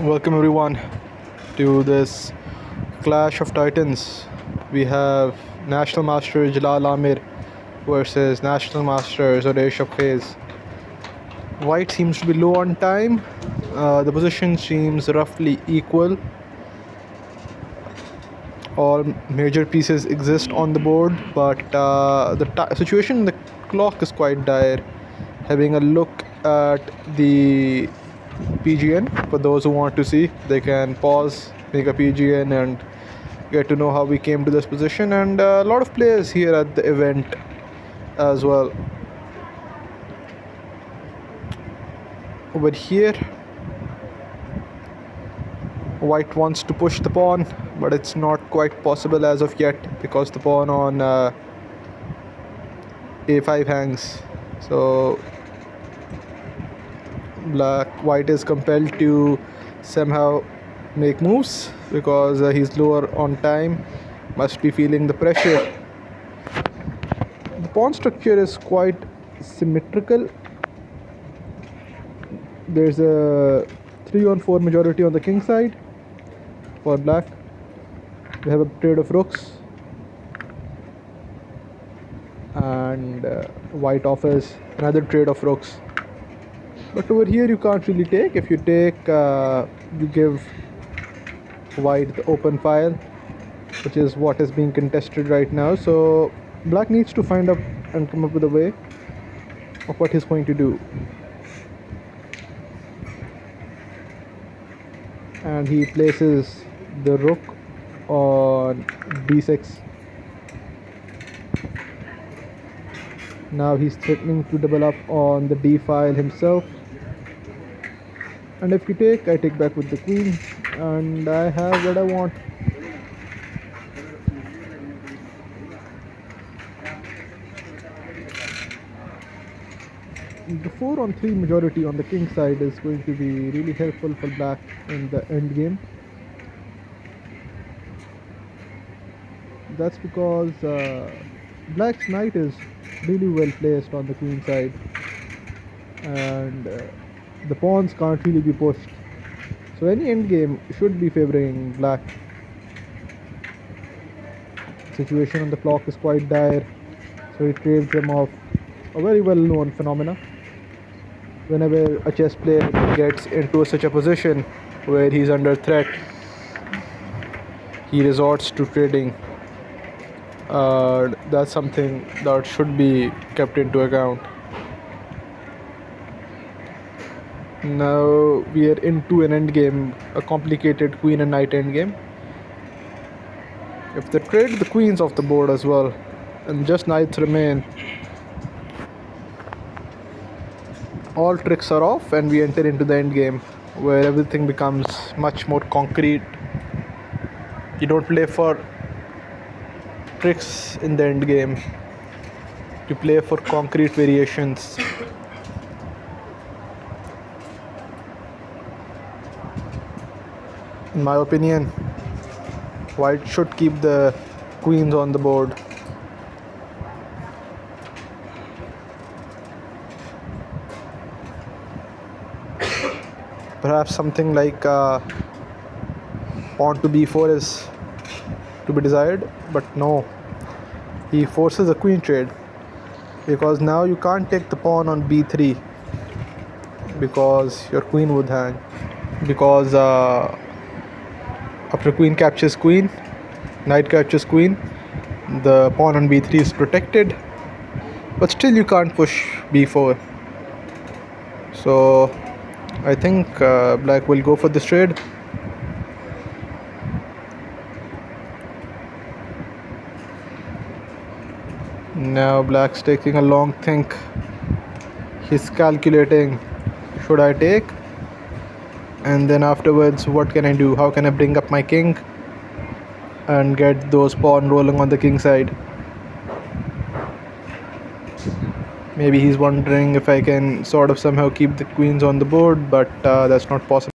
Welcome everyone to this Clash of Titans. We have National Master Ijlal Amer versus National Master Zorez Shabkhez. White seems to be low on time. The position seems roughly equal. All major pieces exist on the board, but the situation in the clock is quite dire. Having a look at the PGN, for those who want to see, they can pause, make a PGN, and get to know how we came to this position. And a lot of players here at the event as well. Over here, White wants to push the pawn, but it's not quite possible as of yet because the pawn on a5 hangs. So White is compelled to somehow make moves because he's lower on time, must be feeling the pressure. The pawn structure is quite symmetrical. There's a 3-on-4 majority on the king side for black. We have a trade of rooks, and white offers another trade of rooks. But over here you can't really take. If you take, you give white the open file, which is what is being contested right now. So black needs to find up and come up with a way of what he's going to do. And he places the rook on b6. Now he's threatening to double up on the d file himself. And if you take, I take back with the queen, and I have what I want. The 4-on-3 majority on the king side is going to be really helpful for black in the endgame. That's because black's knight is really well placed on the queen side, and the pawns can't really be pushed. So any endgame should be favoring black. The situation on the clock is quite dire, so he trades them off. A very well known phenomena. Whenever a chess player gets into such a position where he's under threat, he resorts to trading. That's something that should be kept into account. Now we are into an endgame, a complicated queen and knight endgame. If they trade the queens off the board as well, and just knights remain, all tricks are off, and we enter into the endgame where everything becomes much more concrete. You don't play for tricks in the endgame, you play for concrete variations. In my opinion, white should keep the queens on the board. Perhaps something like pawn to b4 is to be desired, but no, he forces a queen trade because now you can't take the pawn on b3 because your queen would hang, because after queen captures queen, knight captures queen, the pawn on b3 is protected, but still you can't push b4. So I think black will go for this trade. Now black's taking a long think. He's calculating, should I take? And then afterwards, what can I do? How can I bring up my king and get those pawn rolling on the king side? Maybe he's wondering if I can sort of somehow keep the queens on the board, but that's not possible.